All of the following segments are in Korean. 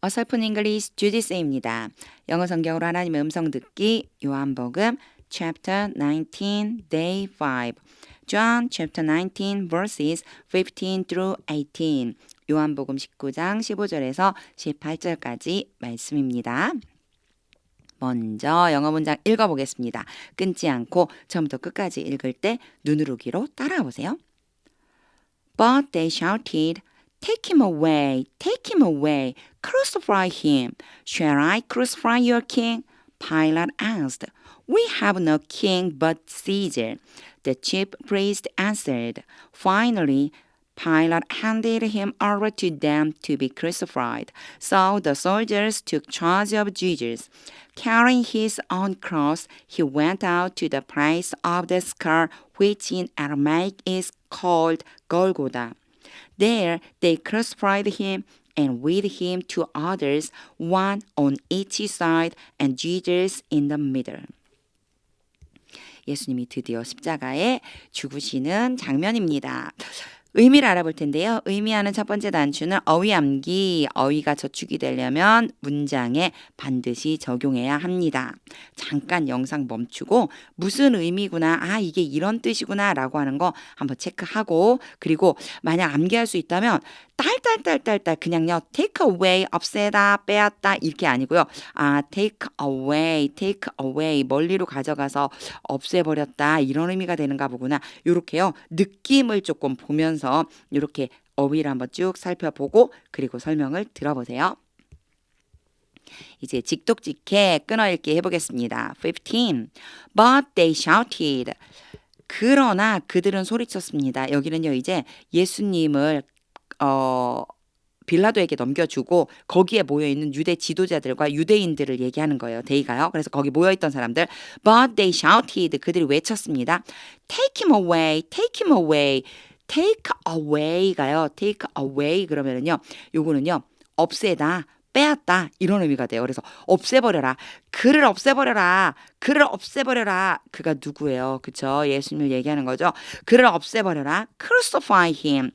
어설픈 잉글리시 주지스입니다. 영어 성경으로 하나님의 음성 듣기 요한복음 chapter 19 day 5 John chapter 19 verses 15 through 18 요한복음 19장 15절에서 18절까지 말씀입니다. 먼저 영어 문장 읽어보겠습니다. 끊지 않고 처음부터 끝까지 읽을 때 눈으로기로 따라와 보세요. But they shouted, Take him away, take him away, crucify him. Shall I crucify your king? Pilate asked. We have no king but Caesar. The chief priest answered. Finally, Pilate handed him over to them to be crucified. So the soldiers took charge of Jesus. Carrying his own cross, he went out to the place of the skull, which in Aramaic is called Golgotha. There they crucified him, and with him two others, one on each side, and Jesus in the middle. 예수님이 드디어 십자가에 죽으시는 장면입니다. 의미를 알아볼 텐데요. 의미하는 첫 번째 단추는 어휘암기. 어휘가 저축이 되려면 문장에 반드시 적용해야 합니다. 잠깐 영상 멈추고 무슨 의미구나, 이게 이런 뜻이구나 라고 하는 거 한번 체크하고, 그리고 만약 암기할 수 있다면 딸 그냥요 take away 없애다 빼앗다 이렇게 아니고요. take away 멀리로 가져가서 없애버렸다 이런 의미가 되는가 보구나. 요렇게요 느낌을 조금 보면서 이렇게 어휘를 한번 쭉 살펴보고 그리고 설명을 들어보세요. 이제 직독직해 끊어읽기 해보겠습니다. 15. But they shouted. 그러나 그들은 소리쳤습니다. 여기는요 이제 예수님을 빌라도에게 넘겨주고 거기에 모여있는 유대 지도자들과 유대인들을 얘기하는 거예요. 데이가요. 그래서 거기 모여있던 사람들 But they shouted. 그들이 외쳤습니다. Take him away. Take him away. Take away가요. Take away 그러면은요 요거는요 없애다 빼앗다 이런 의미가 돼요. 그래서 없애버려라. 그를 없애버려라. 그를 없애버려라. 그가 누구예요? 그쵸? 예수님을 얘기하는 거죠. 그를 없애버려라. Crucify him.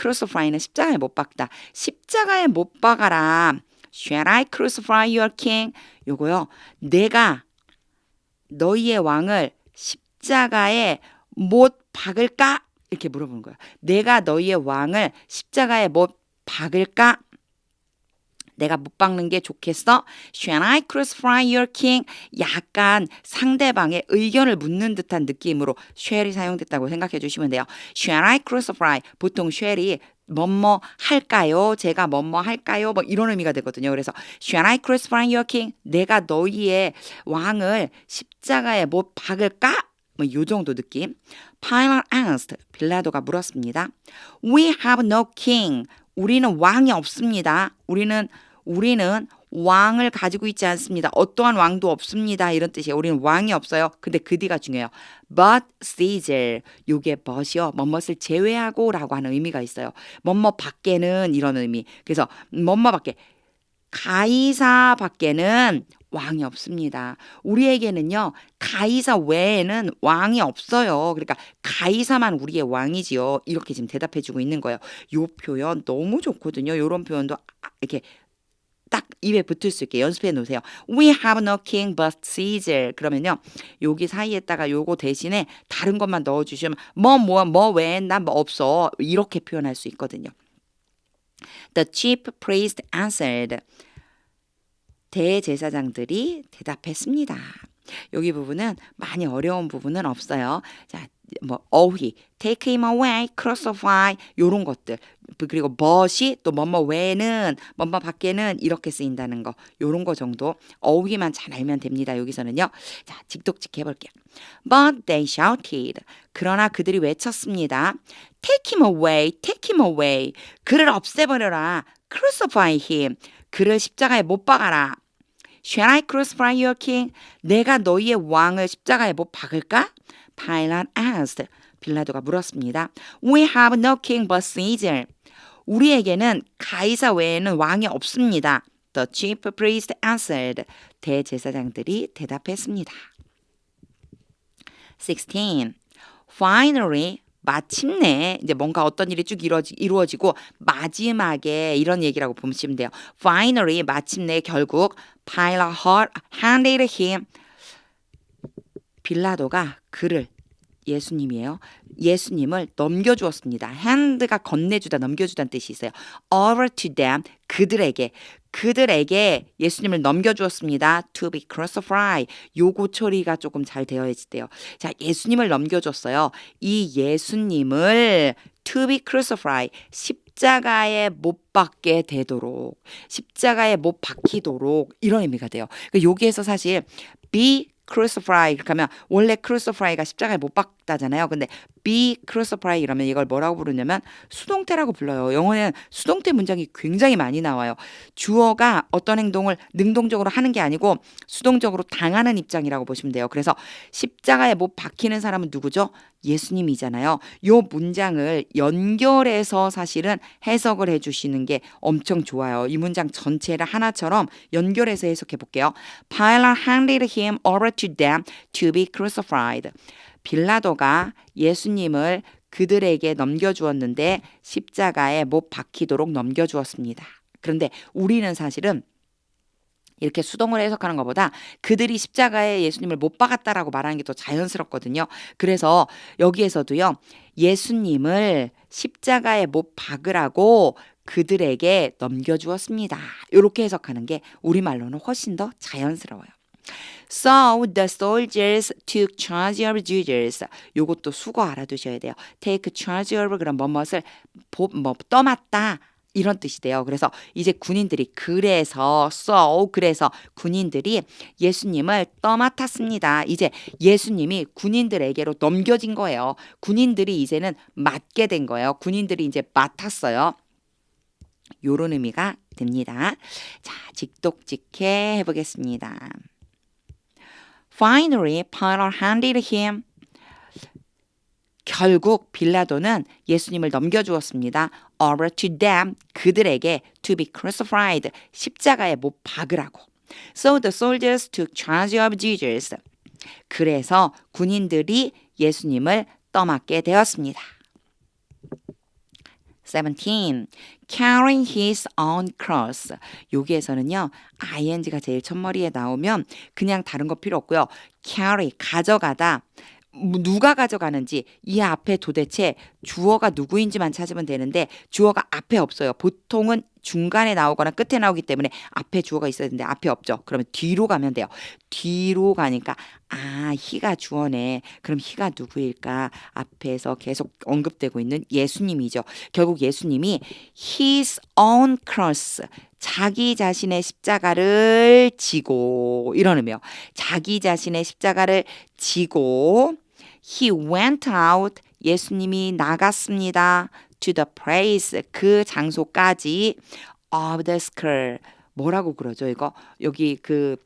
Crucify는 십자가에 못 박다. 십자가에 못 박아라. Shall I crucify your king? 요거요. 내가 너희의 왕을 십자가에 못 박을까? 이렇게 물어보는 거예요. 내가 너희의 왕을 십자가에 못 박을까? 내가 못 박는 게 좋겠어? Shall I crucify your king? 약간 상대방의 의견을 묻는 듯한 느낌으로 shall이 사용됐다고 생각해 주시면 돼요. Shall I crucify? 보통 shall이 뭐뭐 할까요? 제가 뭐뭐 할까요? 뭐 이런 의미가 되거든요. 그래서 Shall I crucify your king? 내가 너희의 왕을 십자가에 못 박을까? 뭐 요 정도 느낌. Pilate asked. 빌라도가 물었습니다. We have no king. 우리는 왕이 없습니다. 우리는 왕을 가지고 있지 않습니다. 어떠한 왕도 없습니다. 이런 뜻이에요. 우리는 왕이 없어요. 근데 그 뒤가 중요해요. But Caesar. 요게 but이요. 뭐뭇을 제외하고 라고 하는 의미가 있어요. 뭐뭐 밖에는 이런 의미. 그래서 뭐뭐 밖에. 가이사 밖에는 왕이 없습니다. 우리에게는요. 가이사 외에는 왕이 없어요. 그러니까 가이사만 우리의 왕이지요. 이렇게 지금 대답해주고 있는 거예요. 요 표현 너무 좋거든요. 요런 표현도 이렇게 딱 입에 붙을 수 있게 연습해 놓으세요. We have no king but Caesar. 그러면요. 여기 사이에다가 요거 대신에 다른 것만 넣어주시면 뭐 외엔 난 뭐 없어. 이렇게 표현할 수 있거든요. The chief priest answered. 대제사장들이 대답했습니다. 여기 부분은 많이 어려운 부분은 없어요. 자, 뭐 어휘, take him away, crucify 요런 것들. 그리고 but이 또 뭐뭐 외에는 뭐뭐 밖에는 이렇게 쓰인다는 거. 요런 거 정도 어휘만 잘 알면 됩니다. 여기서는요. 자, 직독직 해볼게요. But they shouted. 그러나 그들이 외쳤습니다. Take him away, take him away. 그를 없애버려라. Crucify him. 그를 십자가에 못 박아라. Shall I crucify your king? 내가 너희의 왕을 십자가에 못 박을까? Pilate asked. 빌라도가 물었습니다. We have no king but Caesar. 우리에게는 가이사 외에는 왕이 없습니다. The chief priest answered. 대제사장들이 대답했습니다. 16. Finally, 마침내 이제 뭔가 어떤 일이 쭉 이루어지고 마지막에 이런 얘기라고 보시면 돼요. Finally 마침내 결국 Pilate handed him 빌라도가 그를 예수님이에요. 예수님을 넘겨주었습니다. hand가 건네주다, 넘겨주다는 뜻이 있어요. over to them, 그들에게 예수님을 넘겨주었습니다. to be crucified. 요거 처리가 조금 잘 되어 있대요. 자, 예수님을 넘겨줬어요. 이 예수님을 to be crucified, 십자가에 못 박게 되도록, 십자가에 못 박히도록 이런 의미가 돼요. 그러니까 여기에서 사실 be crucify 이렇게 하면 원래 crucify가 십자가에 못 박다잖아요. 근데 be crucify 이러면 이걸 뭐라고 부르냐면 수동태라고 불러요. 영어에는 수동태 문장이 굉장히 많이 나와요. 주어가 어떤 행동을 능동적으로 하는 게 아니고 수동적으로 당하는 입장이라고 보시면 돼요. 그래서 십자가에 못 박히는 사람은 누구죠? 예수님이잖아요. 요 문장을 연결해서 사실은 해석을 해주시는 게 엄청 좋아요. 이 문장 전체를 하나처럼 연결해서 해석해 볼게요. Pilate handed him over to them to be crucified. 빌라도가 예수님을 그들에게 넘겨주었는데 십자가에 못 박히도록 넘겨주었습니다. 그런데 우리는 사실은 이렇게 수동으로 해석하는 것보다 그들이 십자가에 예수님을 못 박았다라고 말하는 게 더 자연스럽거든요. 그래서 여기에서도요. 예수님을 십자가에 못 박으라고 그들에게 넘겨주었습니다. 이렇게 해석하는 게 우리말로는 훨씬 더 자연스러워요. So the soldiers took charge of Jesus. 요것도 수거 알아두셔야 돼요. Take charge of 그런 뭐뭇을 떠맡다. 이런 뜻이 돼요. 그래서 이제 군인들이 그래서 군인들이 예수님을 떠맡았습니다. 이제 예수님이 군인들에게로 넘겨진 거예요. 군인들이 이제는 맡게 된 거예요. 군인들이 이제 맡았어요. 요런 의미가 됩니다. 자, 직독직해 해보겠습니다. Finally, Pilate handed him. 결국 빌라도는 예수님을 넘겨주었습니다. Over to them, 그들에게 to be crucified, 십자가에 못 박으라고. So the soldiers took charge of Jesus. 그래서 군인들이 예수님을 떠맡게 되었습니다. 17. Carrying his own cross. 여기에서는요. ing가 제일 첫머리에 나오면 그냥 다른 거 필요 없고요. carry, 가져가다. 누가 가져가는지 이 앞에 도대체 주어가 누구인지만 찾으면 되는데 주어가 앞에 없어요. 보통은 중간에 나오거나 끝에 나오기 때문에 앞에 주어가 있어야 되는데 앞에 없죠. 그러면 뒤로 가면 돼요. 뒤로 가니까 he가 주어네. 그럼 he가 누구일까? 앞에서 계속 언급되고 있는 예수님이죠. 결국 예수님이 his own cross, 자기 자신의 십자가를 지고, 이런 의미요. 자기 자신의 십자가를 지고 he went out, 예수님이 나갔습니다. to the place, 그 장소까지 of the skull. 뭐라고 그러죠 이거? 여기 그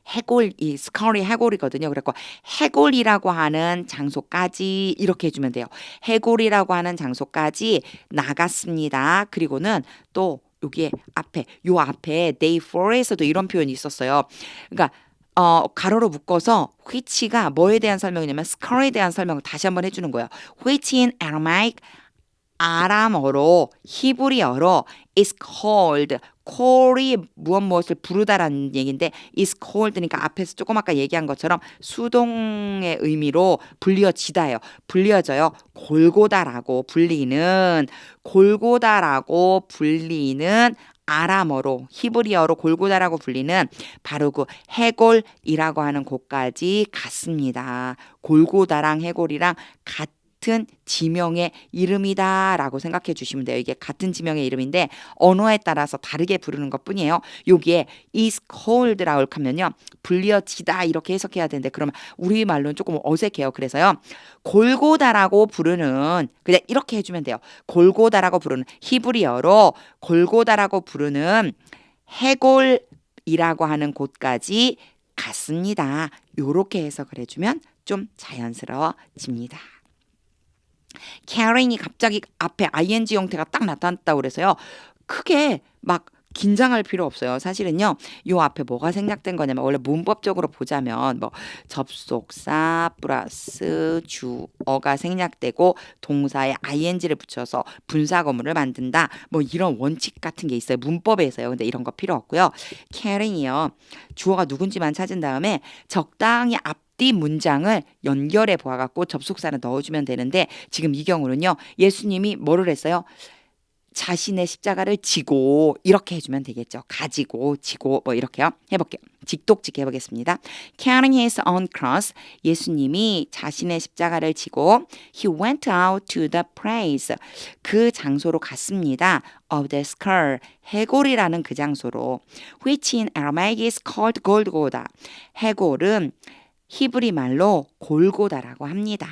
해골, 이 스컬이 해골이거든요. 그래서 해골이라고 하는 장소까지 이렇게 해주면 돼요. 해골이라고 하는 장소까지 나갔습니다. 그리고는 또 여기에 요 앞에 day 4에서도 이런 표현이 있었어요. 그러니까 가로로 묶어서 which가 뭐에 대한 설명이냐면 skull에 대한 설명을 다시 한번 해주는 거예요. which in Aramaic, 아람어로, 히브리어로 is called, call이 무엇을 부르다라는 얘기인데 is called니까 앞에서 조금 아까 얘기한 것처럼 수동의 의미로 불려지다예요. 불려져요. 골고다라고 불리는 아람어로, 히브리어로 골고다라고 불리는 바로 그 해골이라고 하는 곳까지 갔습니다. 골고다랑 해골이랑 같은 지명의 이름이다라고 생각해 주시면 돼요. 이게 같은 지명의 이름인데 언어에 따라서 다르게 부르는 것뿐이에요. 여기에 is called라고 하면요. 불려지다 이렇게 해석해야 되는데 그러면 우리말로는 조금 어색해요. 그래서요. 골고다라고 부르는 그냥 이렇게 해주면 돼요. 골고다라고 부르는 히브리어로 골고다라고 부르는 해골이라고 하는 곳까지 갔습니다. 요렇게 해석을 해주면 좀 자연스러워집니다. carrying이 갑자기 앞에 ing 형태가 딱 나타났다고 그래서요. 크게 막 긴장할 필요 없어요. 사실은요. 요 앞에 뭐가 생략된 거냐면 원래 문법적으로 보자면 뭐 접속사 플러스 주어가 생략되고 동사에 ing를 붙여서 분사구문을 만든다. 뭐 이런 원칙 같은 게 있어요. 문법에서요. 근데 이런 거 필요 없고요. caring이요. 주어가 누군지만 찾은 다음에 적당히 앞뒤 문장을 연결해 보아갖고 접속사를 넣어주면 되는데 지금 이 경우는요. 예수님이 뭐를 했어요? 자신의 십자가를 지고 이렇게 해주면 되겠죠. 가지고 지고 뭐 이렇게요. 해볼게요. 직독직 해보겠습니다. Carrying his own cross. 예수님이 자신의 십자가를 지고 he went out to the place. 그 장소로 갔습니다. of the skull. 해골이라는 그 장소로. which in Aramaic is called Golgotha. 해골은 히브리 말로 골고다라고 합니다.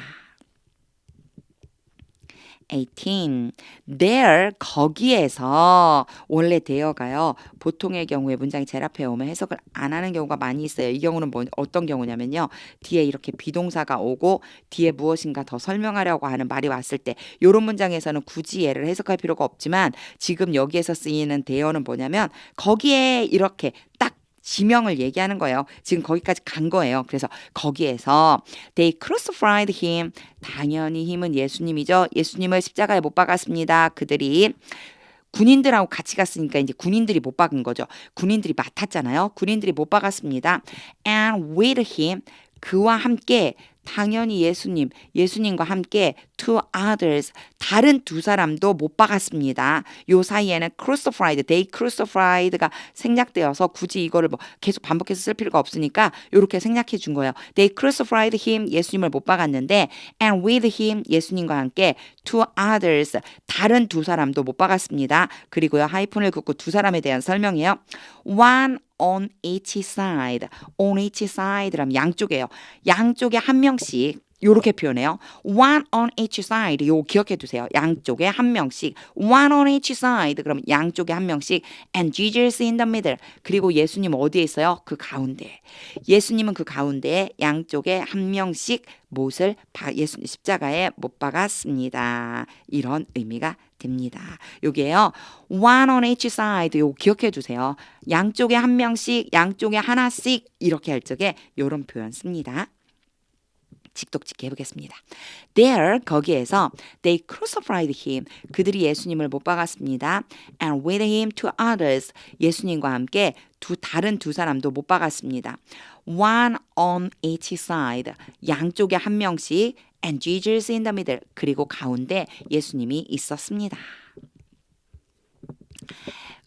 18. There 거기에서 원래 there가요. 보통의 경우에 문장이 제일 앞에 오면 해석을 안 하는 경우가 많이 있어요. 이 경우는 어떤 경우냐면요. 뒤에 이렇게 비동사가 오고 뒤에 무엇인가 더 설명하려고 하는 말이 왔을 때 이런 문장에서는 굳이 얘를 해석할 필요가 없지만 지금 여기에서 쓰이는 there는 뭐냐면 거기에 이렇게 딱 지명을 얘기하는 거예요. 지금 거기까지 간 거예요. 그래서 거기에서 they crucified him. 당연히 힘은 예수님이죠. 예수님을 십자가에 못 박았습니다. 그들이 군인들하고 같이 갔으니까 이제 군인들이 못 박은 거죠. 군인들이 맡았잖아요. 군인들이 못 박았습니다. And with him. 그와 함께 당연히 예수님과 함께 two others, 다른 두 사람도 못 박았습니다. 요 사이에는 crucified, they crucified가 생략되어서 굳이 이거를 뭐 계속 반복해서 쓸 필요가 없으니까 이렇게 생략해 준 거예요. They crucified him, 예수님을 못 박았는데 and with him, 예수님과 함께 two others, 다른 두 사람도 못 박았습니다. 그리고요, 하이픈을 긋고 두 사람에 대한 설명이에요. One on each side. on each side라면 양쪽이에요. 양쪽에 한 명씩 요렇게 표현해요. one on each side. 요거 기억해 두세요. 양쪽에 한 명씩. one on each side. 그럼 양쪽에 한 명씩. and Jesus in the middle. 그리고 예수님 어디에 있어요? 그 가운데. 예수님은 그 가운데에 양쪽에 한 명씩 못을 예수님 십자가에 못 박았습니다. 이런 의미가 됩니다. 요게요. one on each side. 요거 기억해 두세요. 양쪽에 한 명씩, 양쪽에 하나씩 이렇게 할 적에 요런 표현 씁니다. 직독직 해보겠습니다. There 거기에서 they crucified him. 그들이 예수님을 못 박았습니다. And with him two others. 예수님과 함께 다른 두 사람도 못 박았습니다. One on each side. 양쪽에 한 명씩. And Jesus in the middle. 그리고 가운데 예수님이 있었습니다.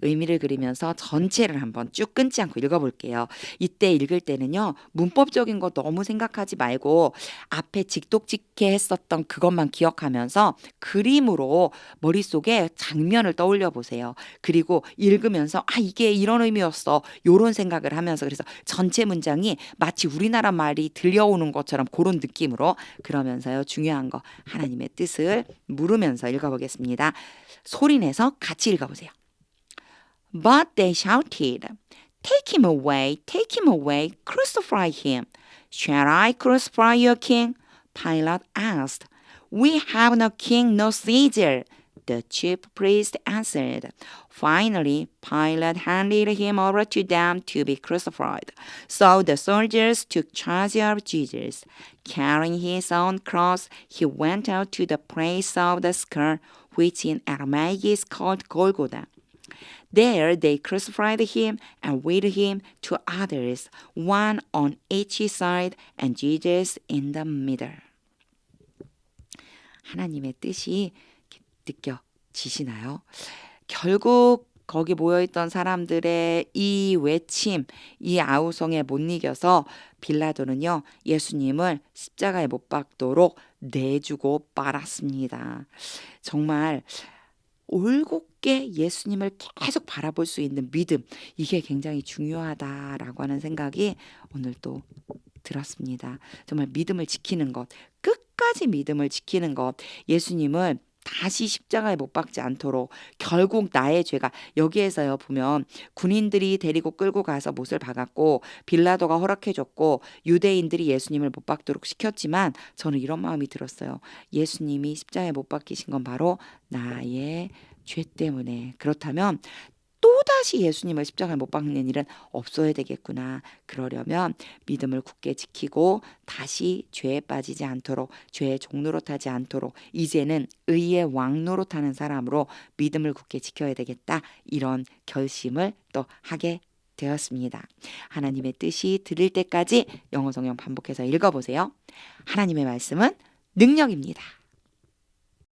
의미를 그리면서 전체를 한번 쭉 끊지 않고 읽어볼게요. 이때 읽을 때는요. 문법적인 거 너무 생각하지 말고 앞에 직독직해 했었던 그것만 기억하면서 그림으로 머릿속에 장면을 떠올려 보세요. 그리고 읽으면서 이게 이런 의미였어. 요런 생각을 하면서 그래서 전체 문장이 마치 우리나라 말이 들려오는 것처럼 그런 느낌으로 그러면서요. 중요한 거 하나님의 뜻을 물으면서 읽어보겠습니다. 소리내서 같이 읽어보세요. But they shouted, take him away, crucify him. Shall I crucify your king? Pilate asked. We have no king, no Caesar. The chief priest answered. Finally, Pilate handed him over to them to be crucified. So the soldiers took charge of Jesus. Carrying his own cross, he went out to the place of the skull, which in Aramaic is called Golgotha. There they crucified him and with him two others, one on each side and Jesus in the middle. 하나님의 뜻이 느껴지시나요? 결국 거기 모여있던 사람들의 이 외침, 이 아우성에 못 이겨서 빌라도는요, 예수님을 십자가에 못 박도록 내주고 빨았습니다. 정말 올곧게 예수님을 계속 바라볼 수 있는 믿음, 이게 굉장히 중요하다라고 하는 생각이 오늘 또 들었습니다. 정말 믿음을 지키는 것, 끝까지 믿음을 지키는 것, 예수님을 다시 십자가에 못 박지 않도록 결국 나의 죄가 여기에서요 보면 군인들이 데리고 끌고 가서 못을 박았고 빌라도가 허락해줬고 유대인들이 예수님을 못 박도록 시켰지만 저는 이런 마음이 들었어요. 예수님이 십자가에 못 박히신 건 바로 나의 죄 때문에. 그렇다면 또다시 예수님을 십자가에 못 박는 일은 없어야 되겠구나. 그러려면 믿음을 굳게 지키고 다시 죄에 빠지지 않도록, 죄의 종노릇하지 않도록 이제는 의의 왕 노릇하는 사람으로 믿음을 굳게 지켜야 되겠다. 이런 결심을 또 하게 되었습니다. 하나님의 뜻이 들릴 때까지 영어 성경 반복해서 읽어보세요. 하나님의 말씀은 능력입니다.